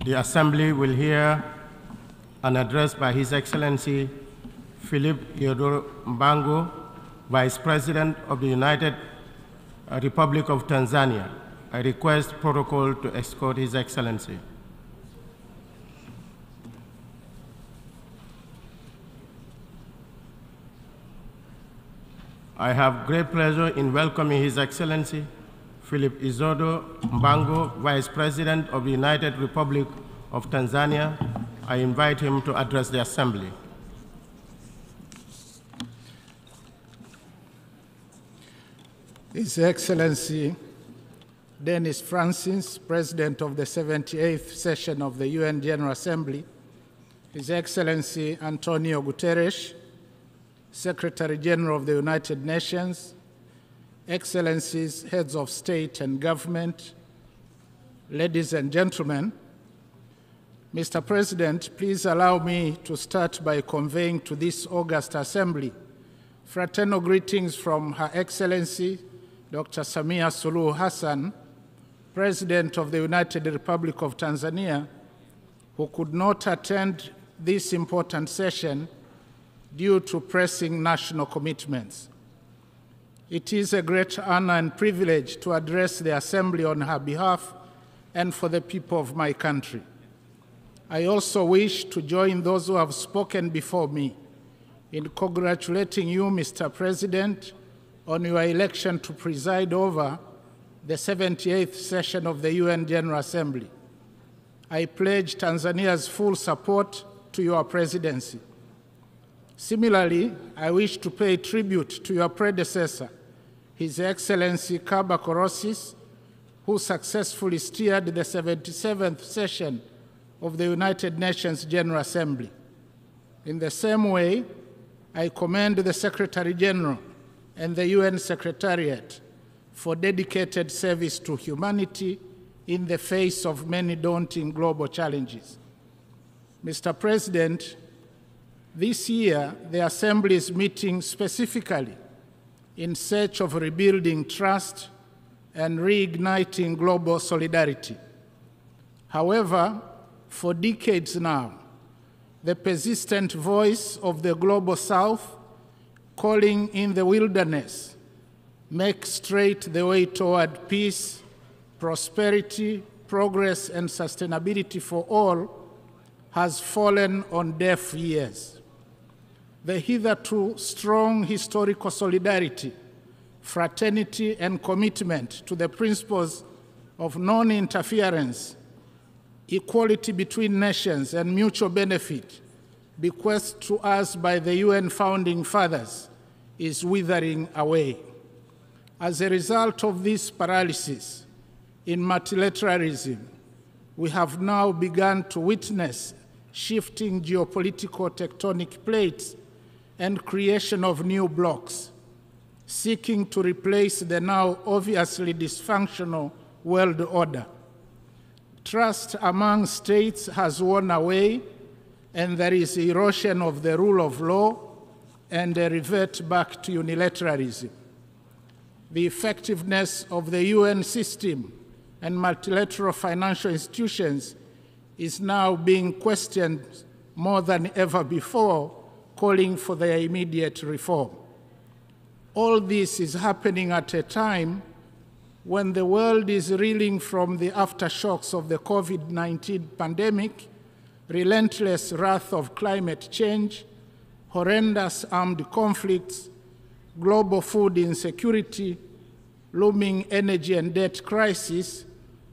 The Assembly will hear an address by His Excellency Philip Mpango, Vice President of the United Republic of Tanzania. I request protocol to escort His Excellency. I have great pleasure in welcoming His Excellency Philip Mpango, Vice President of the United Republic of Tanzania. I invite him to address the Assembly. His Excellency Denis Francis, President of the 78th Session of the UN General Assembly, His Excellency Antonio Guterres, Secretary General of the United Nations, Excellencies, Heads of State and Government, ladies and gentlemen, Mr. President, please allow me to start by conveying to this august Assembly fraternal greetings from Her Excellency Dr. Samia Suluhu Hassan, President of the United Republic of Tanzania, who could not attend this important session due to pressing national commitments. It is a great honor and privilege to address the Assembly on her behalf and for the people of my country. I also wish to join those who have spoken before me in congratulating you, Mr. President, on your election to preside over the 78th session of the UN General Assembly. I pledge Tanzania's full support to your presidency. Similarly, I wish to pay tribute to your predecessor, His Excellency Kaba Korosis, who successfully steered the 77th session of the United Nations General Assembly. In the same way, I commend the Secretary General and the UN Secretariat for dedicated service to humanity in the face of many daunting global challenges. Mr. President, this year, the Assembly is meeting specifically in search of rebuilding trust and reigniting global solidarity. However, for decades now, the persistent voice of the Global South calling in the wilderness make straight the way toward peace, prosperity, progress, and sustainability for all has fallen on deaf ears. The hitherto strong historical solidarity, fraternity, and commitment to the principles of non-interference, equality between nations, and mutual benefit bequeathed to us by the UN founding fathers is withering away. As a result of this paralysis in multilateralism, we have now begun to witness shifting geopolitical tectonic plates and creation of new blocs, seeking to replace the now obviously dysfunctional world order. Trust among states has worn away, and there is erosion of the rule of law and a revert back to unilateralism. The effectiveness of the UN system and multilateral financial institutions is now being questioned more than ever before, calling for their immediate reform. All this is happening at a time when the world is reeling from the aftershocks of the COVID-19 pandemic, relentless wrath of climate change, horrendous armed conflicts, global food insecurity, looming energy and debt crisis,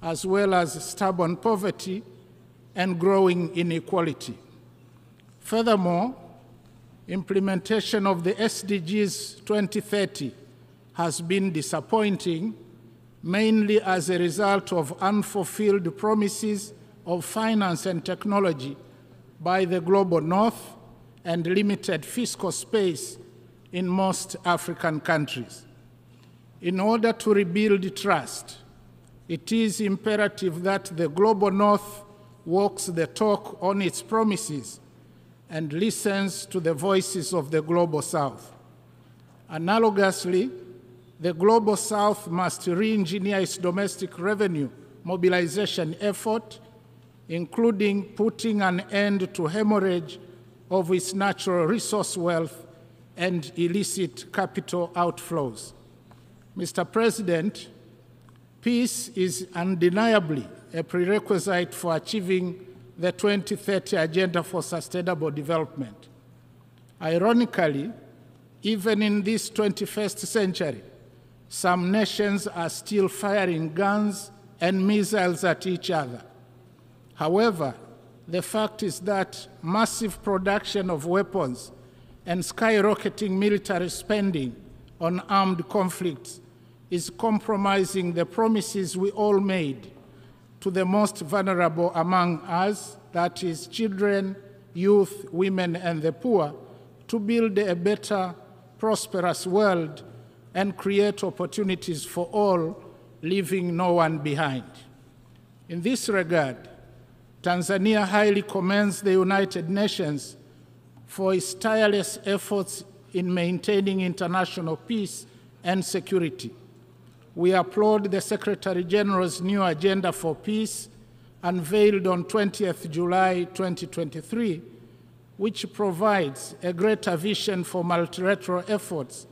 as well as stubborn poverty and growing inequality. Furthermore, implementation of the SDGs 2030 has been disappointing, mainly as a result of unfulfilled promises of finance and technology by the global north and limited fiscal space in most African countries. In order to rebuild trust, it is imperative that the global north walks the talk on its promises and listens to the voices of the global south. Analogously, the global south must re-engineer its domestic revenue mobilization effort including putting an end to hemorrhage of its natural resource wealth and illicit capital outflows. Mr. President, peace is undeniably a prerequisite for achieving the 2030 Agenda for Sustainable Development. Ironically, even in this 21st century, some nations are still firing guns and missiles at each other. However, the fact is that massive production of weapons and skyrocketing military spending on armed conflicts is compromising the promises we all made to the most vulnerable among us, that is, children, youth, women, and the poor, to build a better, prosperous world and create opportunities for all, leaving no one behind. In this regard, Tanzania highly commends the United Nations for its tireless efforts in maintaining international peace and security. We applaud the Secretary General's new Agenda for Peace, unveiled on 20th July 2023, which provides a greater vision for multilateral efforts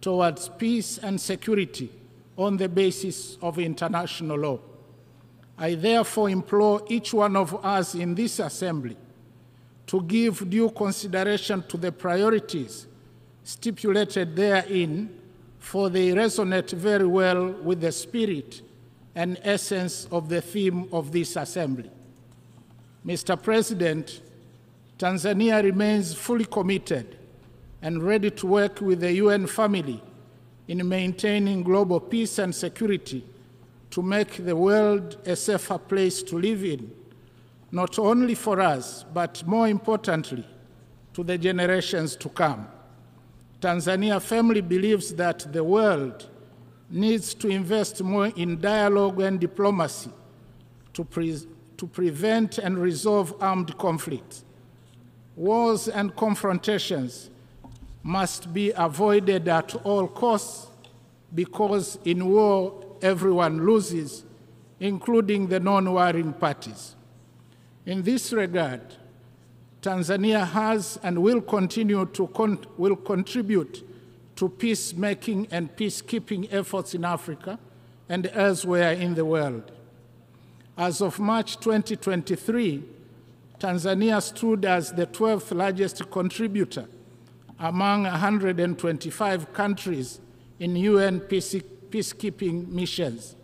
towards peace and security on the basis of international law. I therefore implore each one of us in this assembly to give due consideration to the priorities stipulated therein, for they resonate very well with the spirit and essence of the theme of this assembly. Mr. President, Tanzania remains fully committed and ready to work with the UN family in maintaining global peace and security to make the world a safer place to live in, not only for us, but more importantly, to the generations to come. Tanzania firmly believes that the world needs to invest more in dialogue and diplomacy to prevent and resolve armed conflicts. Wars and confrontations must be avoided at all costs, because in war everyone loses, including the non-warring parties. In this regard, Tanzania has and will continue to contribute to peacemaking and peacekeeping efforts in Africa and elsewhere in the world. As of March 2023, Tanzania stood as the 12th largest contributor among 125 countries in UN peacekeeping missions.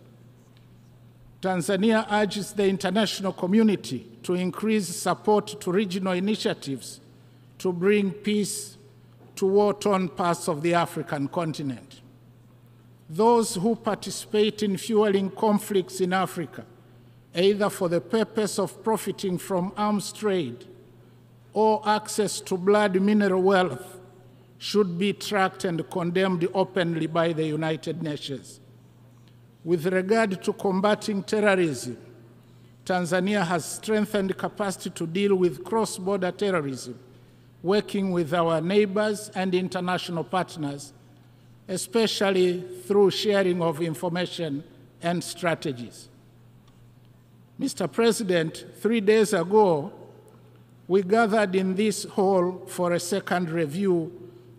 Tanzania urges the international community to increase support to regional initiatives to bring peace to war-torn parts of the African continent. Those who participate in fueling conflicts in Africa, either for the purpose of profiting from arms trade or access to blood mineral wealth, should be tracked and condemned openly by the United Nations. With regard to combating terrorism, Tanzania has strengthened capacity to deal with cross-border terrorism, working with our neighbors and international partners, especially through sharing of information and strategies. Mr. President, 3 days ago, we gathered in this hall for a second review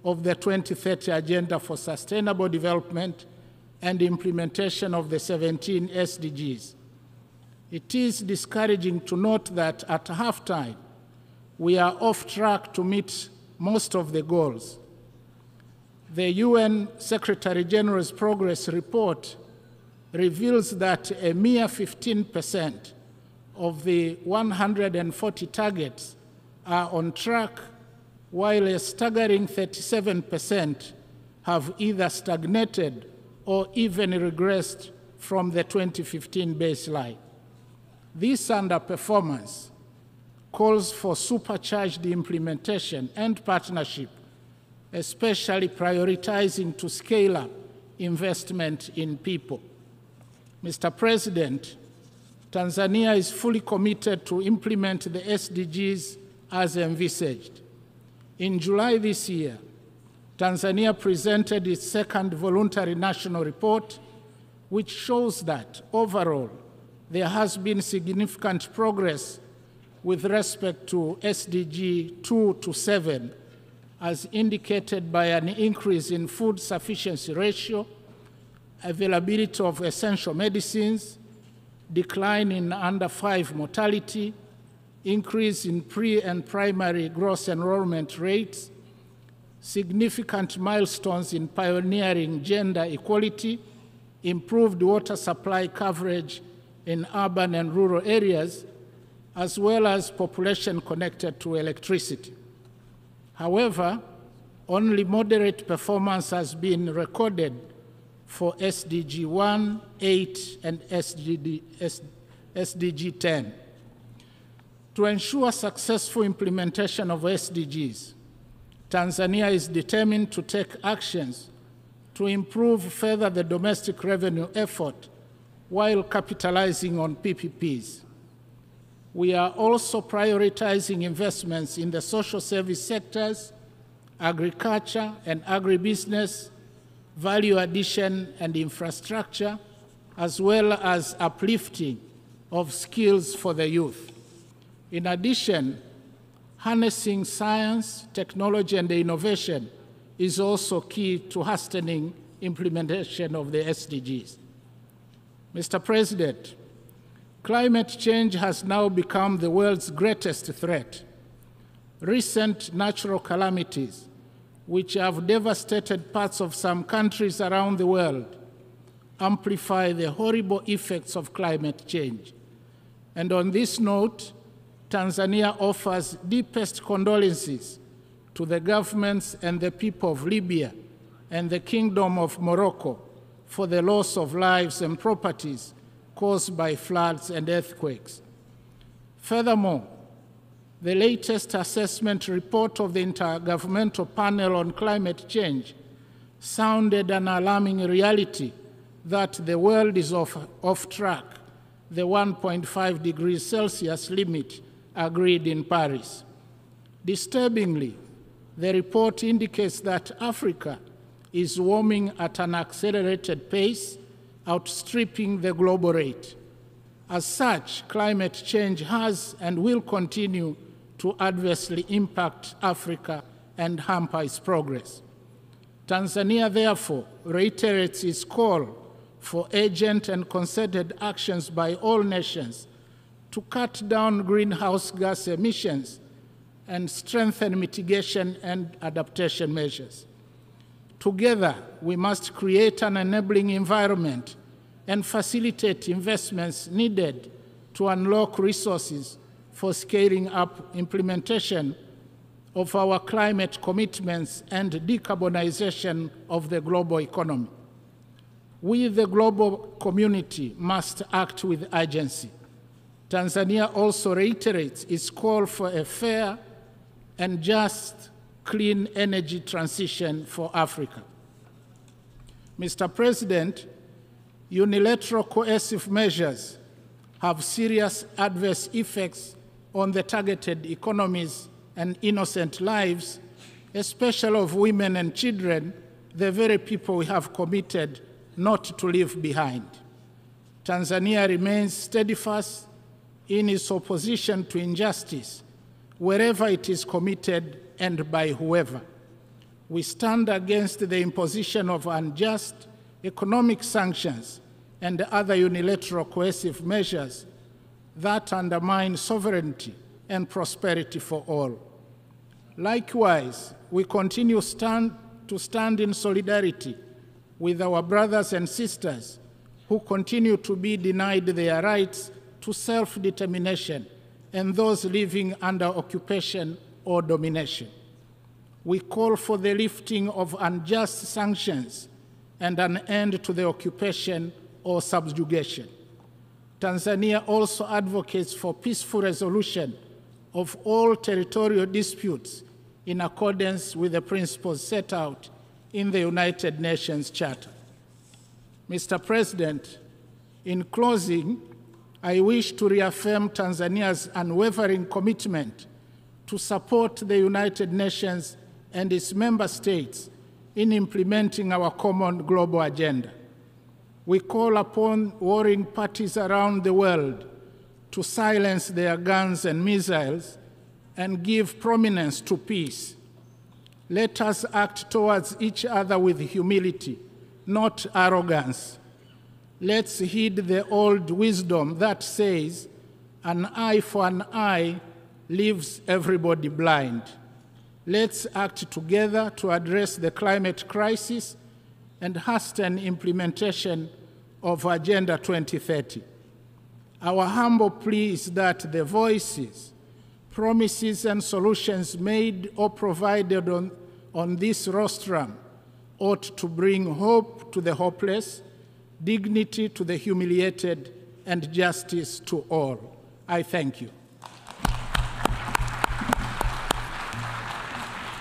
of the 2030 Agenda for Sustainable Development and implementation of the 17 SDGs. It is discouraging to note that at halftime, we are off track to meet most of the goals. The UN Secretary General's Progress Report reveals that a mere 15% of the 140 targets are on track, while a staggering 37% have either stagnated or even regressed from the 2015 baseline. This underperformance calls for supercharged implementation and partnership, especially prioritizing to scale up investment in people. Mr. President, Tanzania is fully committed to implement the SDGs as envisaged. In July this year, Tanzania presented its second voluntary national report, which shows that overall, there has been significant progress with respect to SDG 2 to 7, as indicated by an increase in food sufficiency ratio, availability of essential medicines, decline in under 5 mortality, increase in pre- and primary gross enrollment rates, significant milestones in pioneering gender equality, improved water supply coverage in urban and rural areas, as well as population connected to electricity. However, only moderate performance has been recorded for SDG 1, 8, and SDG 10. To ensure successful implementation of SDGs, Tanzania is determined to take actions to improve further the domestic revenue effort while capitalizing on PPPs. We are also prioritizing investments in the social service sectors, agriculture and agribusiness, value addition and infrastructure, as well as uplifting of skills for the youth. In addition, harnessing science, technology, and innovation is also key to hastening implementation of the SDGs. Mr. President, climate change has now become the world's greatest threat. Recent natural calamities, which have devastated parts of some countries around the world, amplify the horrible effects of climate change. And on this note, Tanzania offers deepest condolences to the governments and the people of Libya and the Kingdom of Morocco for the loss of lives and properties caused by floods and earthquakes. Furthermore, the latest assessment report of the Intergovernmental Panel on Climate Change sounded an alarming reality that the world is off track, the 1.5 degrees Celsius limit agreed in Paris. Disturbingly, the report indicates that Africa is warming at an accelerated pace, outstripping the global rate. As such, climate change has and will continue to adversely impact Africa and hamper its progress. Tanzania, therefore, reiterates its call for urgent and concerted actions by all nations to cut down greenhouse gas emissions and strengthen mitigation and adaptation measures. Together, we must create an enabling environment and facilitate investments needed to unlock resources for scaling up implementation of our climate commitments and decarbonization of the global economy. We, the global community, must act with urgency. Tanzania also reiterates its call for a fair and just clean energy transition for Africa. Mr. President, unilateral coercive measures have serious adverse effects on the targeted economies and innocent lives, especially of women and children, the very people we have committed not to leave behind. Tanzania remains steadfast in its opposition to injustice, wherever it is committed and by whoever. We stand against the imposition of unjust economic sanctions and other unilateral coercive measures that undermine sovereignty and prosperity for all. Likewise, we continue to stand in solidarity with our brothers and sisters who continue to be denied their rights to self-determination and those living under occupation or domination. We call for the lifting of unjust sanctions and an end to the occupation or subjugation. Tanzania also advocates for peaceful resolution of all territorial disputes in accordance with the principles set out in the United Nations Charter. Mr. President, in closing, I wish to reaffirm Tanzania's unwavering commitment to support the United Nations and its member states in implementing our common global agenda. We call upon warring parties around the world to silence their guns and missiles and give prominence to peace. Let us act towards each other with humility, not arrogance. Let's heed the old wisdom that says, an eye for an eye leaves everybody blind. Let's act together to address the climate crisis and hasten implementation of Agenda 2030. Our humble plea is that the voices, promises, and solutions made or provided on this rostrum ought to bring hope to the hopeless, dignity to the humiliated, and justice to all. I thank you.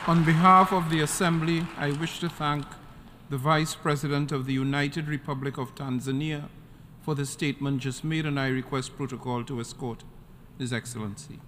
On behalf of the Assembly, I wish to thank the Vice President of the United Republic of Tanzania for the statement just made, and I request protocol to escort His Excellency.